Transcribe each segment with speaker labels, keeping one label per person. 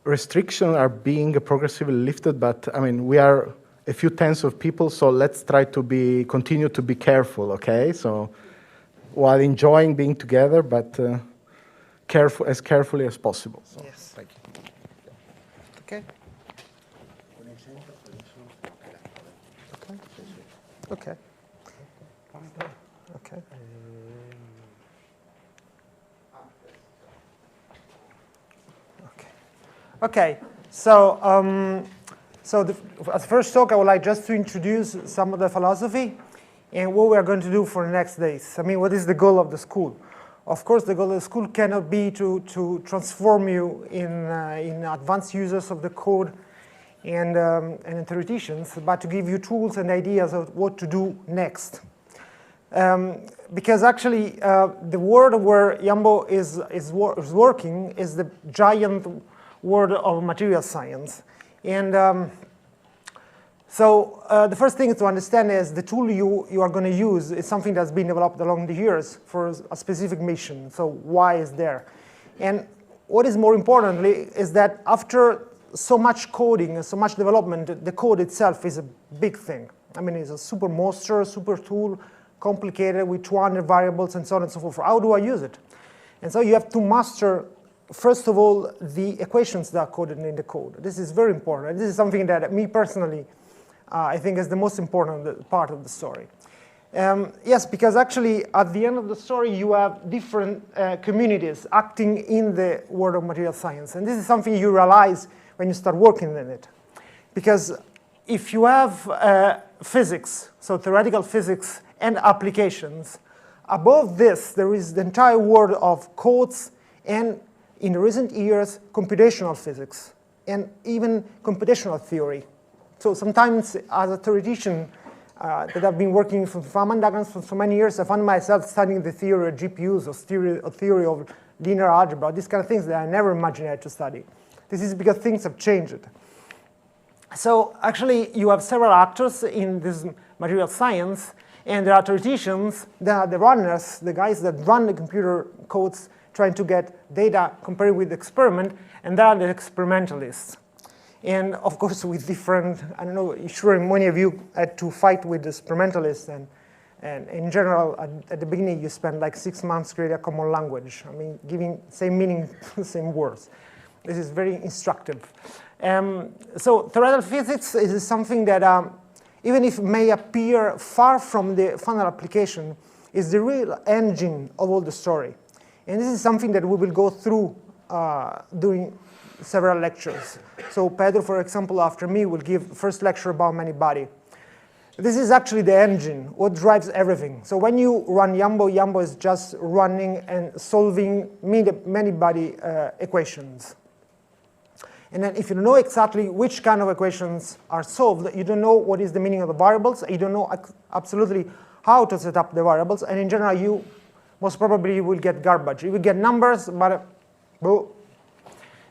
Speaker 1: restrictions are being progressively lifted, but I mean, we are a few tens of people, so let's try to continue to be careful, okay? So while enjoying being together, but as carefully as possible. So,
Speaker 2: yes.
Speaker 1: Thank you.
Speaker 2: Okay. Okay. Okay. Okay. So, as the first talk, I would like just to introduce some of the philosophy and what we are going to do for the next days. I mean, what is the goal of the school? Of course, the goal of the school cannot be to transform you in advanced users of the code and theoreticians, but to give you tools and ideas of what to do next. Because actually, the world where Yambo is working is the giant world of material science. And so the first thing to understand is the tool you are going to use is something that's been developed along the years for a specific mission. So why is there? And what is more importantly is that after so much coding, so much development, the code itself is a big thing. I mean, it's a super monster, super tool, complicated with 200 variables and so on and so forth. How do I use it? And so you have to master, first of all, the equations that are coded in the code. This is very important. This is something that me personally, I think is the most important part of the story. Yes, because actually at the end of the story you have different communities acting in the world of material science. And this is something you realize when you start working in it. Because if you have physics, so theoretical physics and applications, above this there is the entire world of codes and, in the recent years, computational physics and even computational theory. So sometimes as a theoretician that I've been working for Feynman diagrams for so many years, I found myself studying the theory of GPUs or theory of linear algebra, these kind of things that I never imagined I had to study. This is because things have changed. So actually, you have several actors in this material science, and there are theoreticians, there are the runners, the guys that run the computer codes trying to get data compared with the experiment, and there are the experimentalists. And of course, with different, I don't know, sure many of you had to fight with the experimentalists, and in general, at the beginning, you spend like 6 months creating a common language. I mean, giving same meaning, same words. This is very instructive. So theoretical physics is something that, even if it may appear far from the final application, is the real engine of all the story. And this is something that we will go through during several lectures. So Pedro, for example, after me, will give the first lecture about Manybody. This is actually the engine, what drives everything. So when you run Yambo, Yambo is just running and solving Manybody equations. And then if you don't know exactly which kind of equations are solved, you don't know what is the meaning of the variables, you don't know absolutely how to set up the variables, and in general, you most probably will get garbage. You will get numbers, but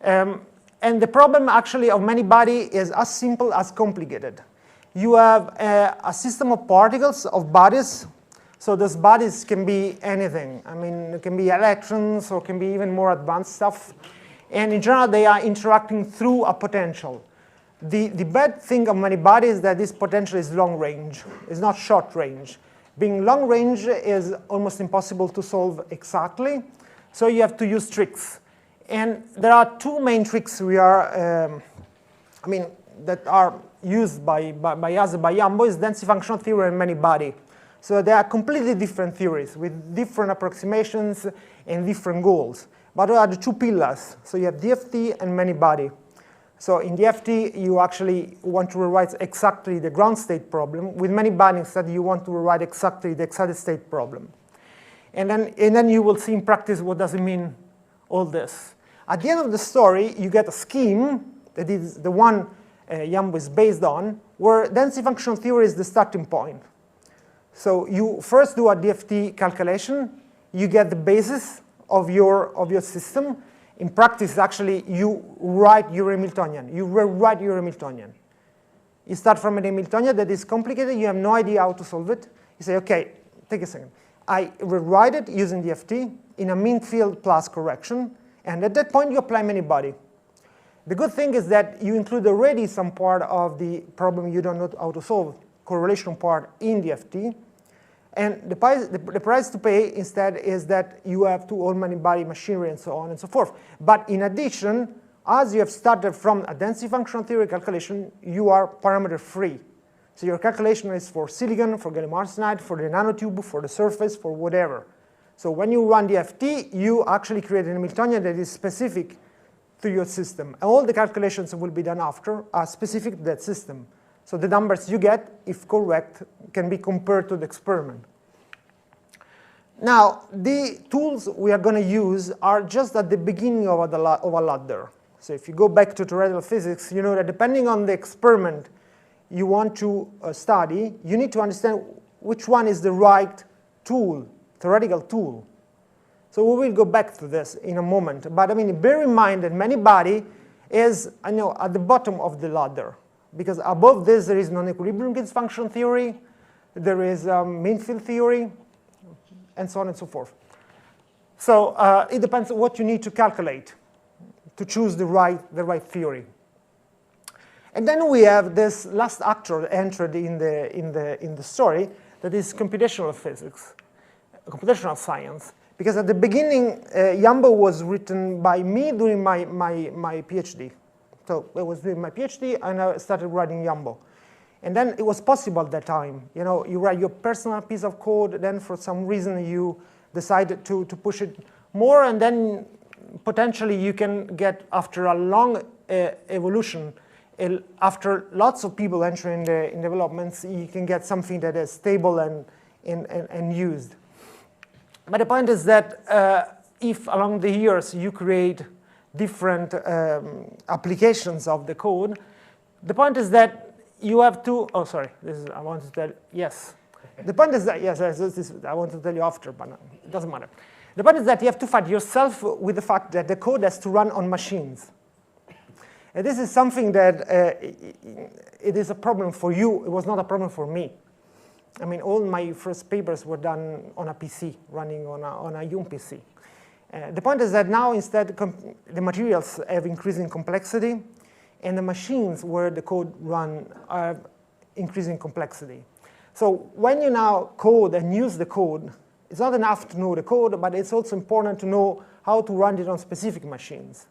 Speaker 2: and the problem actually of Manybody is as simple as complicated. You have a system of particles, of bodies. So those bodies can be anything. I mean, it can be electrons, or can be even more advanced stuff. And in general, they are interacting through a potential. The bad thing of Manybody is that this potential is long range. It's not short range. Being long range is almost impossible to solve exactly. So you have to use tricks. And there are two main tricks we are, that are used by us, by Yambo, is density functional theory and Manybody. So they are completely different theories with different approximations and different goals. But there are the two pillars. So you have DFT and Manybody. So in DFT, you actually want to rewrite exactly the ground state problem. With Manybody, instead, you want to rewrite exactly the excited state problem. And then you will see in practice what does it mean, all this. At the end of the story, you get a scheme that is the one Yambo is based on, where density functional theory is the starting point. So you first do a DFT calculation. You get the basis of your system. In practice, actually, you write your Hamiltonian. You rewrite your Hamiltonian. You start from an Hamiltonian that is complicated. You have no idea how to solve it. You say, OK, take a second. I rewrite it using DFT in a mean field plus correction. And at that point, you apply Manybody. The good thing is that you include already some part of the problem you don't know how to solve, correlation part in the FT. And the price to pay instead is that you have to own Manybody machinery and so on and so forth. But in addition, as you have started from a density functional theory calculation, you are parameter free. So your calculation is for silicon, for gallium arsenide, for the nanotube, for the surface, for whatever. So when you run the FT, you actually create an Hamiltonian that is specific to your system. And all the calculations that will be done after are specific to that system. So the numbers you get, if correct, can be compared to the experiment. Now, the tools we are going to use are just at the beginning of a ladder. So if you go back to theoretical physics, you know that depending on the experiment you want to study, you need to understand which one is the right tool, theoretical tool. So we will go back to this in a moment. But I mean, bear in mind that Manybody is, at the bottom of the ladder. Because above this, there is non-equilibrium Gibbs function theory, there is mean field theory, and so on and so forth. So it depends on what you need to calculate to choose the right theory. And then we have this last actor entered in the story, that is computational physics, computational science. Because at the beginning, Yambo was written by me during my PhD. So I was doing my PhD, and I started writing Yambo. And then it was possible at that time. You write your personal piece of code, then for some reason you decided to push it more, and then potentially you can get, after a long evolution, after lots of people entering in developments, you can get something that is stable and used. But the point is that if along the years you create different applications of the code, the point is that you have to, oh sorry, this is, I want to tell, yes. The point is that, yes, I want to tell you after, but no, it doesn't matter. The point is that you have to fight yourself with the fact that the code has to run on machines. And this is something that it is a problem for you. It was not a problem for me. I mean, all my first papers were done on a PC, running on a Yum PC. The point is that now instead the materials have increasing complexity, and the machines where the code run are increasing complexity. So when you now code and use the code, it's not enough to know the code, but it's also important to know how to run it on specific machines.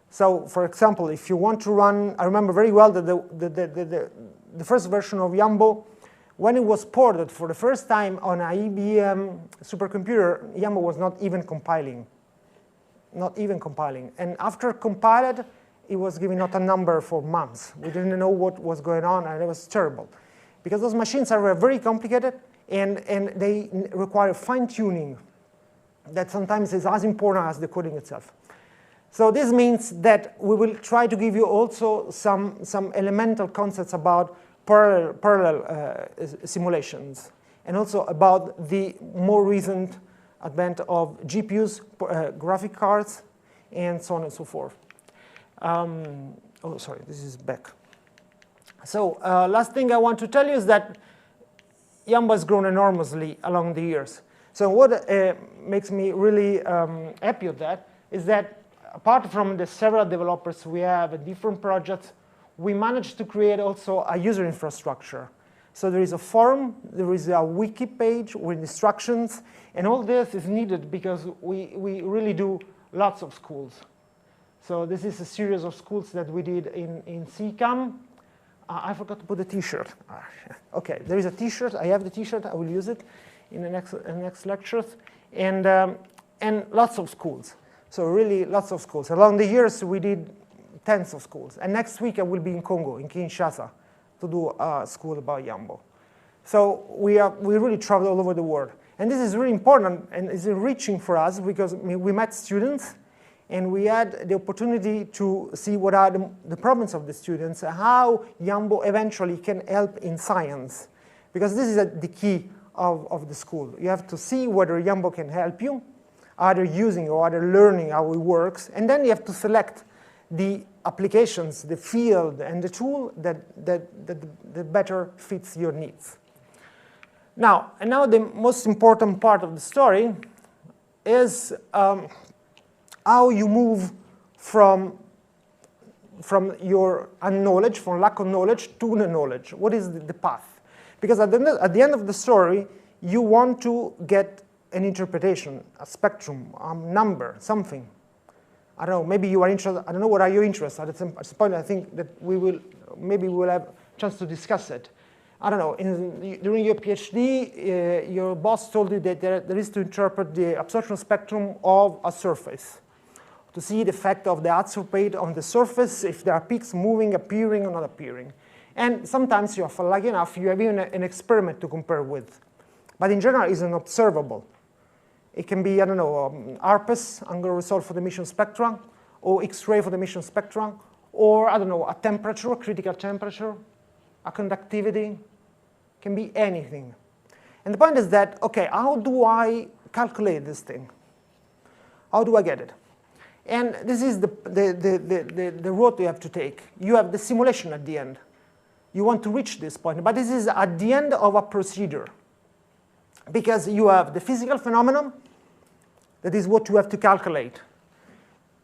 Speaker 2: So for example, if you want to run, I remember very well that the first version of Yambo, when it was ported for the first time on an IBM supercomputer, Yambo was not even compiling. Not even compiling. And after compiled, it was giving out a number for months. We didn't know what was going on, and it was terrible. Because those machines are very complicated, and they require fine-tuning that sometimes is as important as the coding itself. So this means that we will try to give you also some elemental concepts about parallel simulations, and also about the more recent advent of GPUs, graphic cards, and so on and so forth. Oh, sorry, this is back. So last thing I want to tell you is that Yambo has grown enormously along the years. So what makes me really happy with that is that apart from the several developers we have in different projects, we managed to create also a user infrastructure. So there is a forum, there is a wiki page with instructions, and all this is needed because we really do lots of schools. So this is a series of schools that we did in CCAM. I forgot to put the T-shirt. Okay, there is a T-shirt. I have the T-shirt. I will use it in the next lectures. And lots of schools. So really lots of schools. Along the years, we did tens of schools. And next week, I will be in Congo, in Kinshasa, to do a school about Yambo. So we really travel all over the world. And this is really important and is enriching for us because we met students, and we had the opportunity to see what are the problems of the students, how Yambo eventually can help in science. Because this is the key of the school. You have to see whether Yambo can help you, either using or either learning how it works, and then you have to select the applications, the field, and the tool that better fits your needs. Now the most important part of the story is how you move from from your unknowledge, from lack of knowledge, to the knowledge? What is the path? Because at the end of the story, you want to get an interpretation, a spectrum, a number, something. I don't know, maybe you are interested, I don't know what are your interests. At some point, I think that maybe we will have a chance to discuss it. I don't know, during your PhD, your boss told you that there is to interpret the absorption spectrum of a surface, to see the effect of the adsorbate on the surface, if there are peaks moving, appearing, or not appearing. And sometimes, you are lucky enough, you have even an experiment to compare with. But in general, it's unobservable. It can be, I don't know, ARPES, angular result for the emission spectrum, or X-ray for the emission spectrum, or, I don't know, a temperature, critical temperature, a conductivity, can be anything. And the point is that, okay, how do I calculate this thing? How do I get it? And this is the road you have to take. You have the simulation at the end. You want to reach this point, but this is at the end of a procedure. Because you have the physical phenomenon, that is what you have to calculate.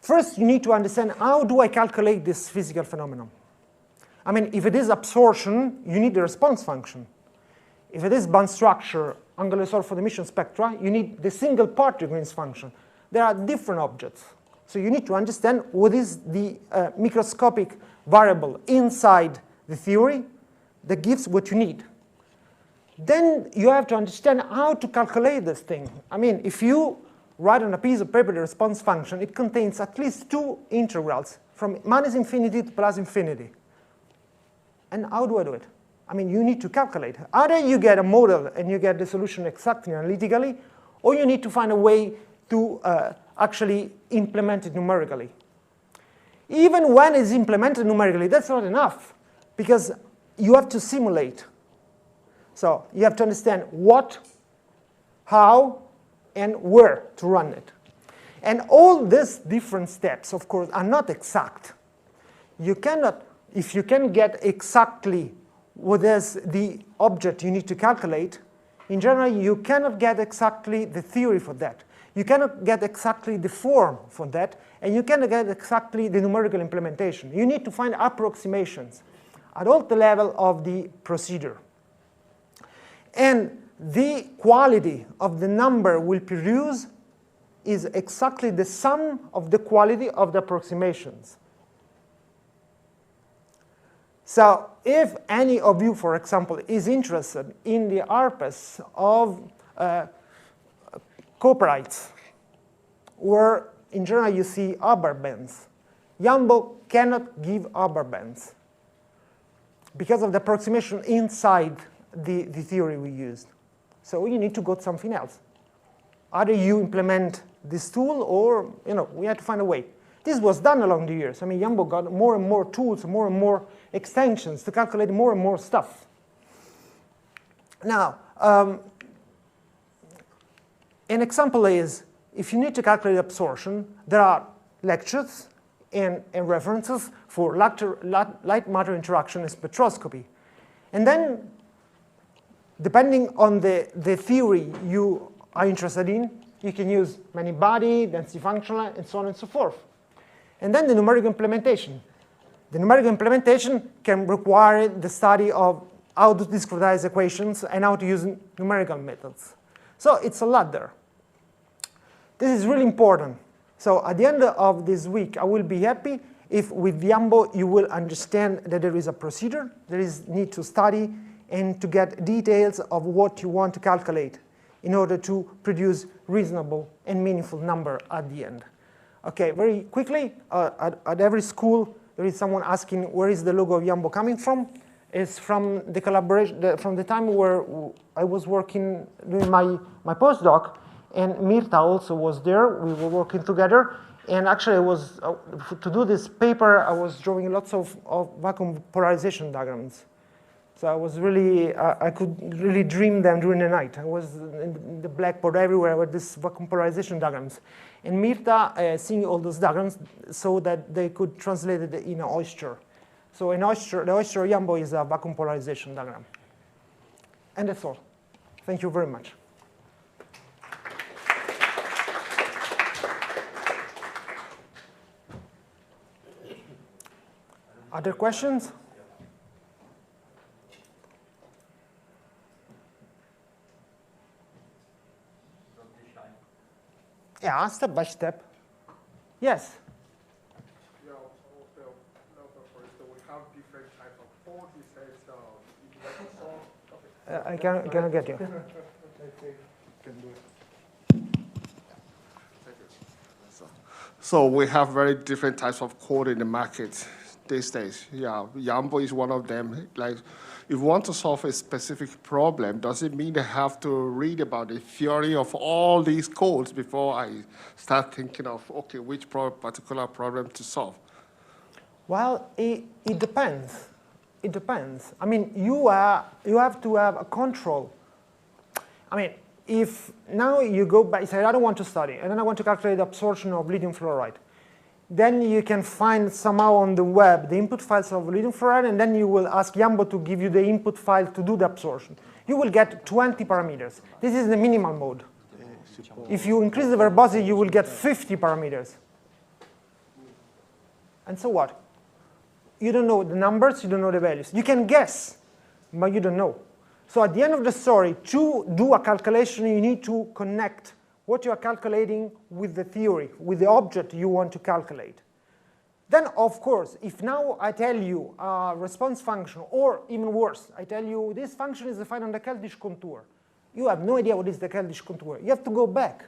Speaker 2: First, you need to understand, how do I calculate this physical phenomenon? I mean, if it is absorption, you need the response function. If it is band structure, angular result for the emission spectra, you need the single particle Green's function. There are different objects. So you need to understand what is the microscopic variable inside the theory that gives what you need. Then you have to understand how to calculate this thing. I mean, if you write on a piece of paper the response function, it contains at least two integrals, from -infinity to +infinity. And how do I do it? I mean, you need to calculate. Either you get a model and you get the solution exactly analytically, or you need to find a way to actually implement it numerically. Even when it's implemented numerically, that's not enough, because you have to simulate. So you have to understand what, how, and where to run it. And all these different steps, of course, are not exact. You cannot, if you can get exactly what is the object you need to calculate, in general, you cannot get exactly the theory for that. You cannot get exactly the form for that, and you cannot get exactly the numerical implementation. You need to find approximations at all the level of the procedure. And the quality of the number we'll produce is exactly the sum of the quality of the approximations. So if any of you, for example, is interested in the ARPES of cooperites, where in general you see Hubbard bands, Yambo cannot give Hubbard bands because of the approximation inside the theory we used. So you need to go to something else. Either you implement this tool, or we had to find a way. This was done along the years. I mean, Yambo got more and more tools, more and more extensions to calculate more and more stuff. Now, an example is, if you need to calculate absorption, there are lectures and references for light-matter interaction and spectroscopy. And then, depending on the theory you are interested in, you can use Manybody, density functional, and so on and so forth. And then the numerical implementation. The numerical implementation can require the study of how to discretize equations and how to use numerical methods. So it's a ladder. This is really important. So at the end of this week, I will be happy if with Yambo you will understand that there is a procedure, there is need to study, and to get details of what you want to calculate in order to produce reasonable and meaningful number at the end. Okay, very quickly, at every school, there is someone asking where is the logo of Yambo coming from. It's from the collaboration, from the time where I was working, doing my postdoc, and Mirta also was there. We were working together. And actually, I was, to do this paper, I was drawing lots of vacuum polarization diagrams. So I was really, I could really dream them during the night. I was in the blackboard everywhere with these vacuum polarization diagrams. And Mirta seeing all those diagrams so that they could translate it in an oyster. So an oyster, the oyster Yambo is a vacuum polarization diagram. And that's all. Thank you very much. Other questions? Yeah, step by step. Yes?
Speaker 3: Yeah, also, for instance, we have different types of code. He says, if you like to solve, okay.
Speaker 2: I cannot get you.
Speaker 3: I think can do it. Thank you. So we have very different types of code in the market these days. Yeah, Yambo is one of them. Like, if you want to solve a specific problem, does it mean I have to read about the theory of all these codes before I start thinking of, okay, which particular problem to solve?
Speaker 2: Well, it depends. It depends. I mean, you have to have a control. I mean, if now you go back, you say, I don't want to study, and then I want to calculate the absorption of lithium fluoride. Then you can find somehow on the web the input files of lithium fluoride, and then you will ask Yambo to give you the input file to do the absorption. You will get 20 parameters. This is the minimal mode. If you increase the verbosity, you will get 50 parameters. And so what? You don't know the numbers, you don't know the values. You can guess, but you don't know. So at the end of the story, to do a calculation, you need to connect what you are calculating with the theory, with the object you want to calculate. Then, of course, if now I tell you a response function, or even worse, I tell you this function is defined on the Keldysh contour, you have no idea what is the Keldysh contour. You have to go back.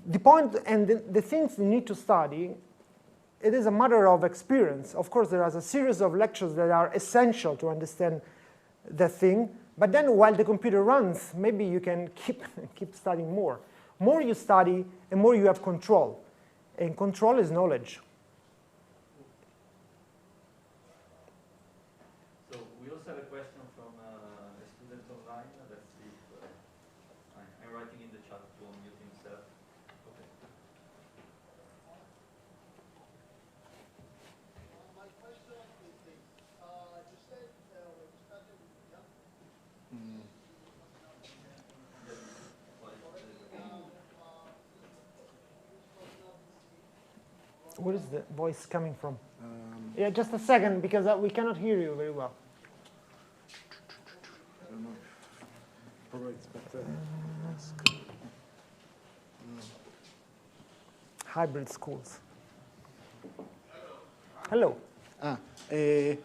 Speaker 2: The point and the things you need to study, it is a matter of experience. Of course, there is a series of lectures that are essential to understand the thing, but then while the computer runs, maybe you can keep studying more. More you study, and more you have control. And control is knowledge.
Speaker 4: So we also have a question from a student online. Let's see if I'm writing in the chat to unmute himself. Okay.
Speaker 5: My question is this. You said when you started with Yambo,
Speaker 2: Where is the voice coming from? Yeah, just a second, because we cannot hear you very well.
Speaker 1: I don't know. Probably it's better.
Speaker 2: Hybrid schools. Hello.
Speaker 1: C'è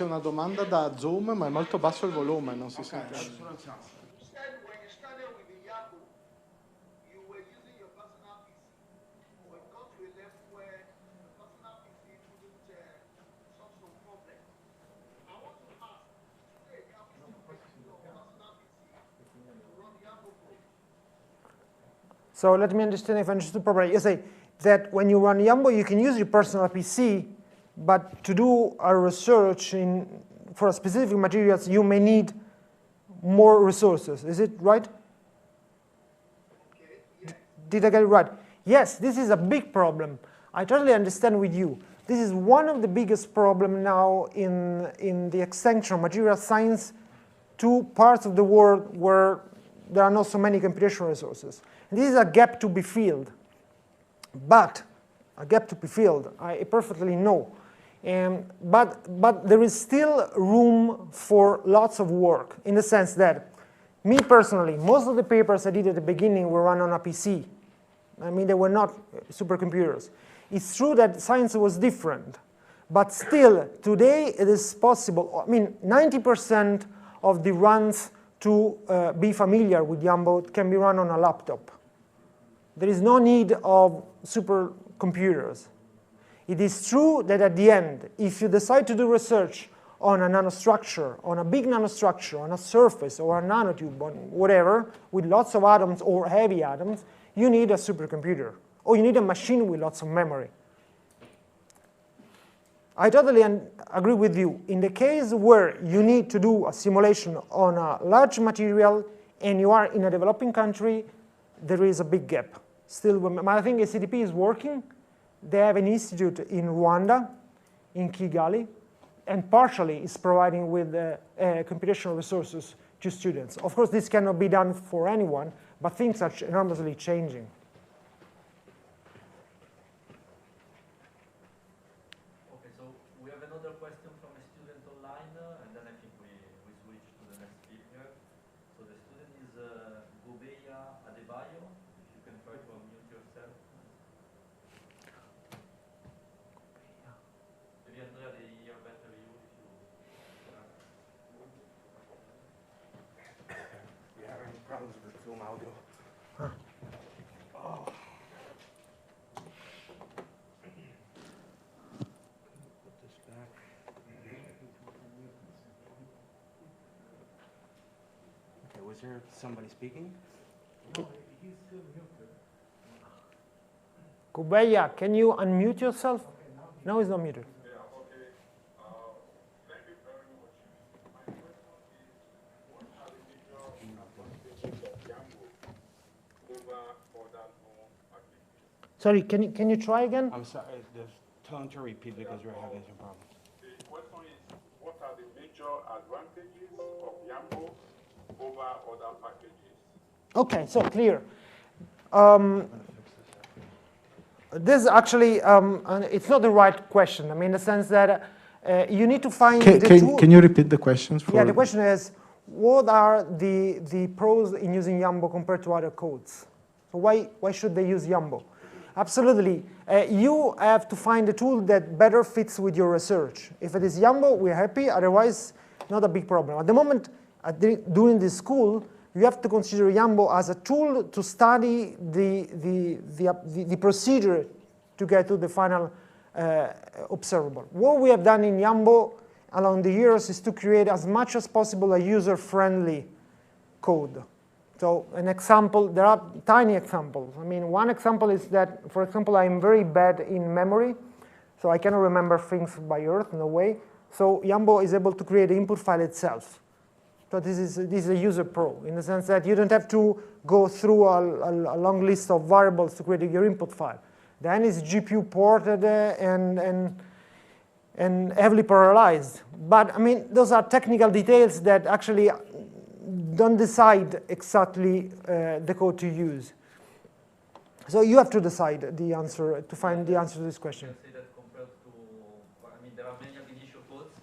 Speaker 1: una domanda da Zoom, ma è molto basso il volume, non si sente.
Speaker 5: you said when you started with the Yambo, you were using your personal PC. But it got to a level where the personal PC couldn't solve some problem. I want to ask, today you have to use your personal PC to run Yambo code.
Speaker 2: So let me understand if I understood properly. You say that when you run Yambo, you can use your personal PC, but to do a research for specific materials, you may need more resources. Is it right?
Speaker 5: Okay, yeah.
Speaker 2: Did I get it right? Yes, this is a big problem. I totally understand with you. This is one of the biggest problems now in the extension of material science to parts of the world where there are not so many computational resources. And this is a gap to be filled. But a gap to be filled, I perfectly know. But there is still room for lots of work, in the sense that, me personally, most of the papers I did at the beginning were run on a PC. I mean, they were not supercomputers. It's true that science was different, but still, today it is possible. I mean, 90% of the runs to be familiar with Yambo can be run on a laptop. There is no need of supercomputers. It is true that at the end, if you decide to do research on a nanostructure, on a big nanostructure, on a surface or a nanotube, on whatever, with lots of atoms or heavy atoms, you need a supercomputer, or you need a machine with lots of memory. I totally agree with you. In the case where you need to do a simulation on a large material and you are in a developing country, there is a big gap. Still, I think ICTP is working. They have an institute in Rwanda, in Kigali, and partially is providing with computational resources to students. Of course, this cannot be done for anyone, but things are enormously changing.
Speaker 4: Okay, so we have question from a student online, and then I think we switch to the next speaker. So the student is Gobeya Adebayo. If you can try to unmute yourself. Maybe Andrea, they hear better you if you.
Speaker 6: You have any problems with Zoom audio? Oh. Put this back. Okay, was there somebody speaking?
Speaker 2: Kubeya, can you unmute yourself? No, he's not muted. Sorry, can you try again?
Speaker 6: I'm sorry, tell him to repeat because we're having some problems.
Speaker 7: The question is, what are the major advantages of Yambo over other packages?
Speaker 2: Okay, so clear. This actually, it's not the right question. I mean, in the sense that you need to find the tool.
Speaker 1: Can you repeat the questions?
Speaker 2: Yeah, the question is, what are the pros in using Yambo compared to other codes? So why should they use Yambo? Absolutely. You have to find a tool that better fits with your research. If it is Yambo, we're happy. Otherwise, not a big problem. At the moment, during this school, you have to consider Yambo as a tool to study the procedure to get to the final observable. What we have done in Yambo along the years is to create as much as possible a user-friendly code. So an example, there are tiny examples. I mean, one example is that, for example, I'm very bad in memory, so I cannot remember things by heart, no way. So Yambo is able to create the input file itself. So this is a user pro, in the sense that you don't have to go through a long list of variables to create your input file. Then it's GPU ported and heavily parallelized. But I mean, those are technical details that actually don't decide exactly the code to use. So you have to decide the answer, to find the answer to this question.
Speaker 4: Say that compared to, I mean, there are many Ab-initio codes.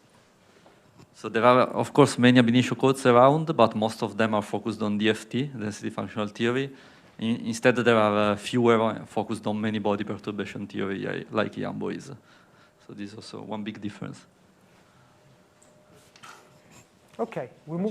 Speaker 4: So there are, of course, many Ab-initio codes around, but most of them are focused on DFT, density functional theory. Instead, there are fewer focused on many-body perturbation theory, like Yambo is. So this is also one big difference.
Speaker 2: Okay, we move.